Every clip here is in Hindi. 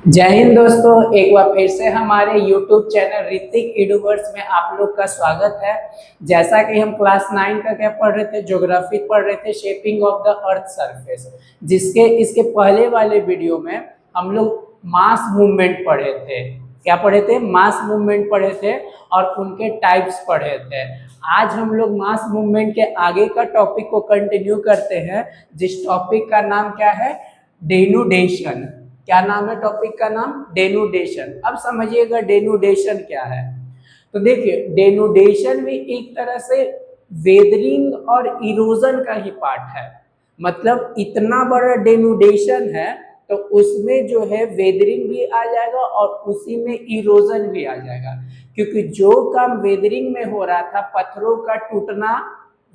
जय हिंद दोस्तों, एक बार फिर से हमारे YouTube चैनल ऋतिक एडुवर्स में आप लोग का स्वागत है। जैसा कि हम क्लास 9 का क्या पढ़ रहे थे, ज्योग्राफी पढ़ रहे थे, shaping of the earth surface, जिसके इसके पहले वाले वीडियो में हम लोग मास मूवमेंट पढ़े थे। क्या पढ़े थे? मास मूवमेंट पढ़े थे और उनके टाइप्स पढ़े थे। आज हम लोग मास मूवमेंट के आगे का टॉपिक को कंटिन्यू करते हैं, जिस टॉपिक का नाम क्या है? डेनुडेशन। क्या नाम है टॉपिक का? नाम डेनुडेशन। अब समझिएगा डेनुडेशन क्या है। तो देखिए, डेनुडेशन भी एक तरह से वेदरिंग और इरोजन का ही पार्ट है। मतलब इतना बड़ा डेनुडेशन है तो उसमें जो है वेदरिंग भी आ जाएगा और उसी में इरोजन भी आ जाएगा, क्योंकि जो काम वेदरिंग में हो रहा था, पत्थरों का टूटना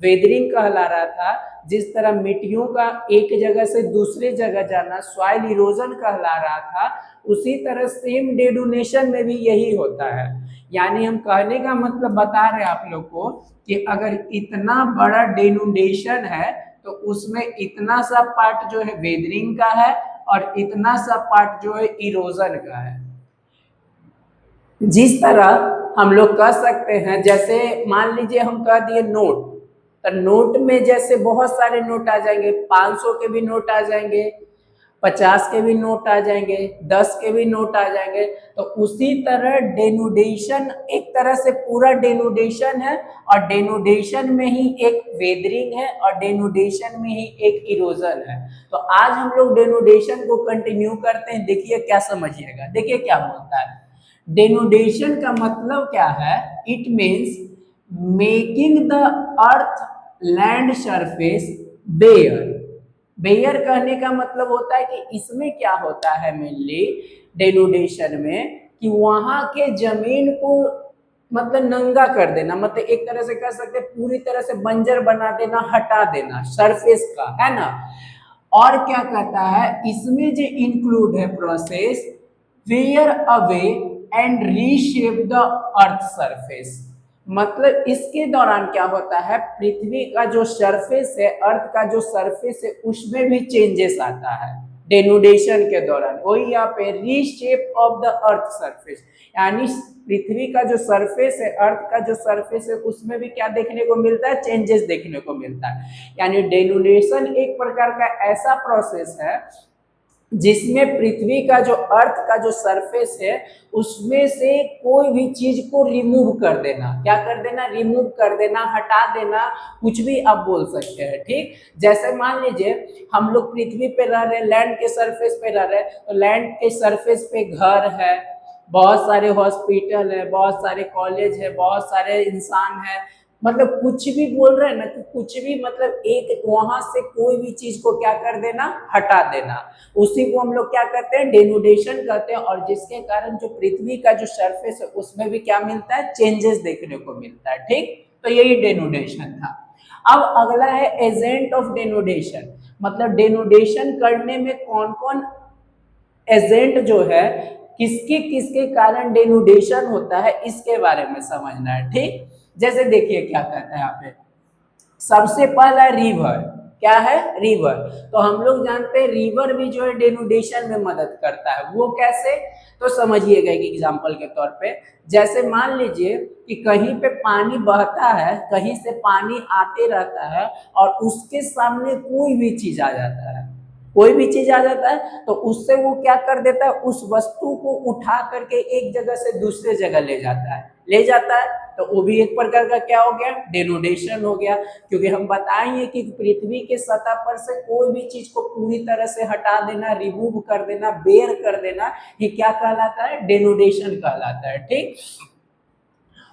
वेदरिंग कहला रहा था, जिस तरह मिट्टियों का एक जगह से दूसरे जगह जाना सॉइल इरोजन कहला रहा था, उसी तरह सेम डेनुडेशन में भी यही होता है। यानी हम कहने का मतलब बता रहे हैं आप लोग को कि अगर इतना बड़ा डेनुडेशन है तो उसमें इतना सा पार्ट जो है वेदरिंग का है और इतना सा पार्ट जो है इरोजन का है। जिस तरह हम लोग कह सकते हैं, जैसे मान लीजिए हम कह दिए नोट, तो नोट में जैसे बहुत सारे नोट आ जाएंगे, 500 के भी नोट आ जाएंगे, 50 के भी नोट आ जाएंगे, 10 के भी नोट आ जाएंगे। तो उसी तरह डेनुडेशन एक तरह से पूरा डेनुडेशन है और डेनुडेशन में ही एक वेदरिंग है और डेनुडेशन में ही एक इरोजन है। तो आज हम लोग डेनुडेशन को कंटिन्यू करते हैं। देखिए क्या समझिएगा, देखिए क्या बोलता है। डेनुडेशन का मतलब क्या है? It means making the earth land surface bare. Bare कहने का मतलब होता है कि इसमें क्या होता है मेनली डेनुडेशन में, कि वहां के जमीन को मतलब नंगा कर देना, मतलब एक तरह से कह सकते हैं पूरी तरह से बंजर बना देना, हटा देना सरफेस का, है ना। और क्या कहता है इसमें जो इंक्लूड है process wear away and reshape the earth surface. मतलब इसके दौरान क्या होता है, पृथ्वी का जो सरफेस है, अर्थ का जो सरफेस है, उसमें भी चेंजेस आता है डेनुडेशन के दौरान। वही यहाँ पे reshape of the earth surface, यानी पृथ्वी का जो सरफेस है, अर्थ का जो सरफेस है, उसमें भी क्या देखने को मिलता है? चेंजेस देखने को मिलता है। यानी डेनुडेशन एक प्रकार का ऐसा प्रोसेस है जिसमें पृथ्वी का जो अर्थ का जो सरफेस है, उसमें से कोई भी चीज को रिमूव कर देना। क्या कर देना? रिमूव कर देना, हटा देना, कुछ भी आप बोल सकते हैं। ठीक, जैसे मान लीजिए हम लोग पृथ्वी पे रह रहे हैं, लैंड के सरफेस पे रह रहे हैं, तो लैंड के सरफेस पे घर है, बहुत सारे हॉस्पिटल है, बहुत सारे कॉलेज है, बहुत सारे इंसान है, मतलब कुछ भी बोल रहे हैं ना, कि कुछ भी मतलब एक वहां से कोई भी चीज को क्या कर देना? हटा देना। उसी को हम लोग क्या कहते हैं? डेनुडेशन कहते हैं। और जिसके कारण जो पृथ्वी का जो सरफेस है उसमें भी क्या मिलता है? चेंजेस देखने को मिलता है। ठीक, तो यही डेनुडेशन था। अब अगला है एजेंट ऑफ डेनुडेशन। मतलब डेनुडेशन करने में कौन कौन एजेंट जो है, किसके किसके कारण डेनुडेशन होता है, इसके बारे में समझना है। ठीक, जैसे देखिए क्या कहता है यहाँ पे, सबसे पहला रिवर। क्या है? रिवर। तो हम लोग जानते हैं रिवर भी जो है डेनुडेशन में मदद करता है। वो कैसे? तो समझिएगा एक एग्जांपल के तौर पे। जैसे मान लीजिए कि कहीं पे पानी बहता है, कहीं से पानी आते रहता है और उसके सामने कोई भी चीज आ जाता है, कोई भी चीज आ जाता है, तो उससे वो क्या कर देता है? उस वस्तु को उठा करके एक जगह से दूसरे जगह ले जाता है, ले जाता है। तो वो भी एक प्रकार का क्या हो गया? डेनुडेशन हो गया। क्योंकि हम बताएंगे कि पृथ्वी के सतह पर से कोई भी चीज को पूरी तरह से हटा देना, रिमूव कर देना, बेयर कर देना, ये क्या कहलाता है? डेनुडेशन कहलाता है। ठीक,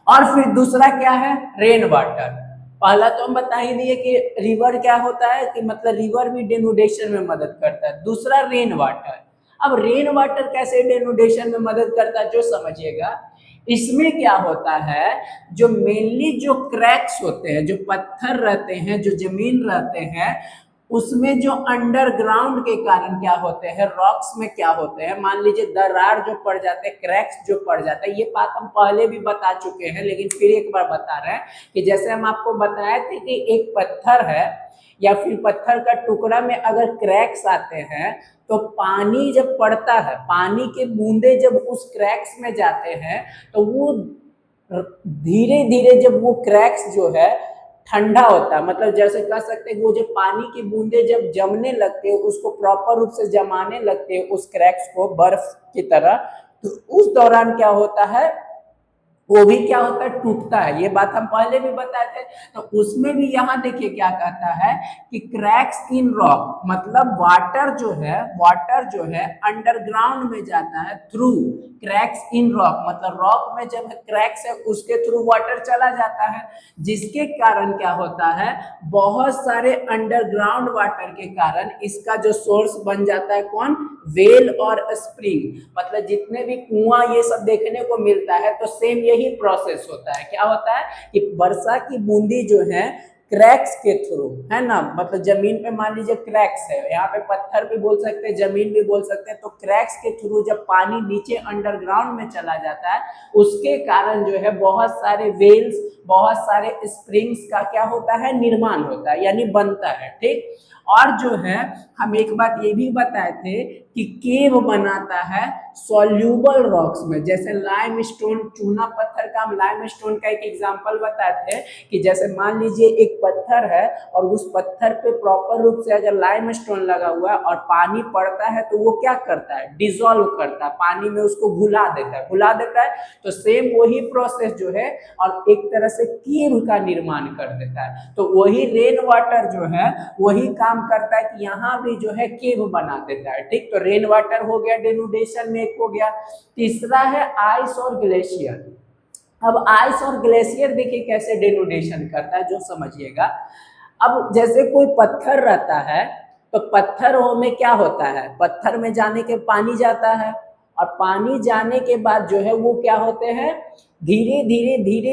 और फिर दूसरा क्या है? Rain water. पहला तो हम बता ही दिए कि रिवर क्या होता है, कि मतलब रिवर भी डेनुडेशन में मदद करता है। दूसरा रेन वाटर। अब रेन वाटर कैसे डेनुडेशन में मदद करता है, जो समझिएगा। इसमें क्या होता है, जो मेनली जो क्रैक्स होते हैं, जो पत्थर रहते हैं, जो जमीन रहते हैं, उसमें जो अंडरग्राउंड के कारण क्या होते हैं, रॉक्स में क्या होते हैं, मान लीजिए दरार जो पड़ जाते हैं, क्रैक्स जो पड़ जाते हैं, ये बात हम पहले भी बता चुके हैं लेकिन फिर एक बार बता रहे हैं कि जैसे हम आपको बताए थे कि एक पत्थर है या फिर पत्थर का टुकड़ा में अगर क्रैक्स आते हैं तो पानी जब पड़ता है, पानी के बूंदे जब उस क्रैक्स में जाते हैं तो वो धीरे धीरे जब वो क्रैक्स जो है ठंडा होता है, मतलब जैसे कह सकते हैं वो जो पानी की बूंदे जब जमने लगते हैं, उसको प्रॉपर रूप से जमाने लगते हैं उस क्रैक्स को बर्फ की तरह, तो उस दौरान क्या होता है, वो भी क्या होता है, टूटता है। ये बात हम पहले भी बताए थे। तो उसमें भी यहाँ देखिए क्या कहता है कि क्रैक्स इन रॉक, मतलब वाटर जो है अंडरग्राउंड में जाता है थ्रू क्रैक्स इन रॉक, मतलब रॉक में जब क्रैक्स है उसके थ्रू वाटर चला जाता है, जिसके कारण क्या होता है, बहुत सारे अंडरग्राउंड वाटर के कारण इसका जो सोर्स बन जाता है कौन, वेल और स्प्रिंग, मतलब जितने भी कुआं ये सब देखने को मिलता है तो सेम यही प्रोसेस होता है। क्या होता है कि वर्षा की बूंदी जो है क्रैक्स के थ्रू, है ना, मतलब जमीन पे मान लीजिए क्रैक्स है, यहाँ पे पत्थर भी बोल सकते हैं, जमीन भी बोल सकते हैं, तो क्रैक्स के थ्रू जब पानी नीचे अंडरग्राउंड में चला जाता है उसके कारण जो है बहुत सारे वेल्स, बहुत सारे स्प्रिंग्स का क्या होता है, निर्माण होता है, यानी बनता है। ठीक, और जो है हम एक बात ये भी बताए थे कि केव बनाता है सॉल्यूबल रॉक्स में, जैसे लाइमस्टोन, चूना पत्थर का हम लाइमस्टोन का एक एग्जांपल बताए थे कि जैसे मान लीजिए एक पत्थर है और उस पत्थर पे प्रॉपर रूप से अगर लाइमस्टोन लगा हुआ है और पानी पड़ता है तो वो क्या करता है, डिसॉल्व करता है, पानी में उसको घुला देता है। तो सेम वही प्रोसेस जो है और एक तरह से केव का निर्माण कर देता है। तो वही रेन वाटर जो है वही काम करता है कि यहाँ भी जो है केव बना देता है। ठीक, तो रेन वाटर हो गया डेनुडेशन में, एक हो गया। तीसरा है आइस और ग्लेशियर। अब आइस और ग्लेशियर देखिए कैसे डेनुडेशन करता है, जो समझिएगा। अब जैसे कोई पत्थर रहता है तो पत्थरों में क्या होता है, पत्थर में जाने के पानी जाता है और पानी जाने के बाद जो है वो क्या होते हैं, धीरे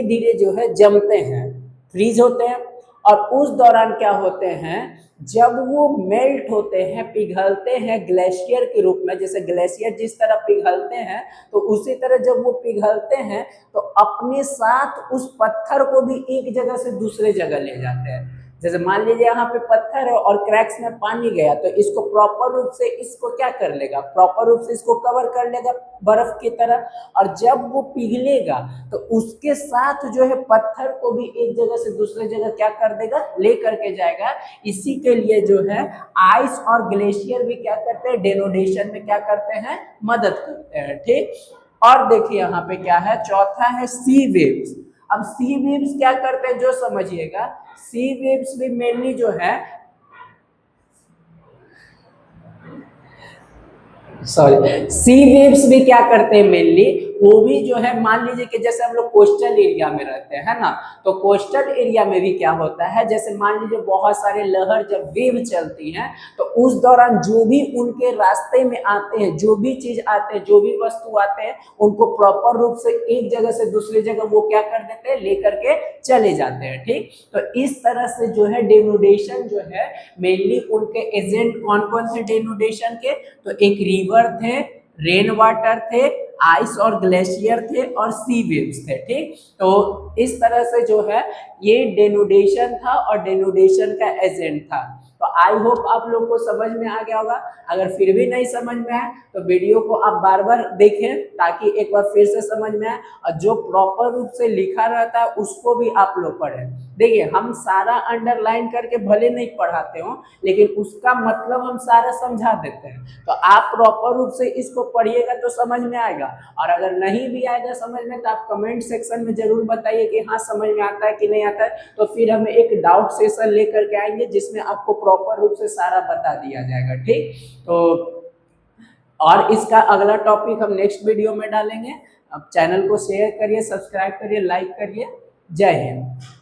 धीरे जो है जमते हैं, फ्रीज होते हैं, और उस दौरान क्या होते हैं, जब वो मेल्ट होते हैं, पिघलते हैं ग्लेशियर के रूप में, जैसे ग्लेशियर जिस तरह पिघलते हैं तो उसी तरह जब वो पिघलते हैं तो अपने साथ उस पत्थर को भी एक जगह से दूसरे जगह ले जाते हैं। जैसे मान लीजिए यहाँ पे पत्थर है और क्रैक्स में पानी गया तो इसको प्रॉपर रूप से इसको क्या कर लेगा, प्रॉपर रूप से इसको कवर कर लेगा बर्फ की तरह, और जब वो पिघलेगा तो उसके साथ जो है पत्थर को भी एक जगह से दूसरे जगह क्या कर देगा, ले करके जाएगा। इसी के लिए जो है आइस और ग्लेशियर भी क्या करते हैं, डेनोडेशन में क्या करते हैं, मदद करते हैं। ठीक, और देखिए यहाँ पे क्या है, चौथा है सी वेव्स। अब सी वेव्स क्या करते हैं, जो समझिएगा, सी वेव्स भी मेनली जो है, सॉरी, सी वेव्स भी क्या करते हैं मेनली, वो भी जो है मान लीजिए कि जैसे हम लोग कोस्टल एरिया में रहते हैं ना, तो कोस्टल एरिया में भी क्या होता है, जैसे मान लीजिए बहुत सारे लहर जब वेव चलती हैं तो उस दौरान जो भी उनके रास्ते में आते हैं, जो भी चीज आते हैं, जो भी वस्तु आते हैं, उनको प्रॉपर रूप से एक जगह से दूसरी जगह वो क्या कर देते हैं, लेकर के चले जाते हैं। ठीक, तो इस तरह से जो है डेनुडेशन जो है मेनली उनके एजेंट कौन कौन थे डेनुडेशन के, तो एक रिवर थे, रेन वाटर थे, आइस और ग्लेशियर थे और सी वेव्स थे। ठीक, तो इस तरह से जो है ये डेनुडेशन था और डेनुडेशन का एजेंट था। तो आई होप आप लोग को समझ में आ गया होगा। अगर फिर भी नहीं समझ में आए तो वीडियो को आप बार बार देखें ताकि एक बार फिर से समझ में आए, और जो प्रॉपर रूप से लिखा रहता है उसको भी आप लोग पढ़ें। देखिए हम सारा अंडरलाइन करके भले नहीं पढ़ाते हो लेकिन उसका मतलब हम सारा समझा देते हैं, तो आप प्रॉपर रूप से इसको पढ़िएगा तो समझ में आएगा। और अगर नहीं भी आएगा समझ में तो आप कमेंट सेक्शन में जरूर बताइए कि हाँ समझ में आता है कि नहीं आता है, तो फिर हम एक डाउट सेशन लेकर के आएंगे जिसमें आपको प्रॉपर रूप से सारा बता दिया जाएगा। ठीक, तो और इसका अगला टॉपिक हम नेक्स्ट वीडियो में डालेंगे। अब चैनल को शेयर करिए, सब्सक्राइब करिए, लाइक करिए। जय हिंद।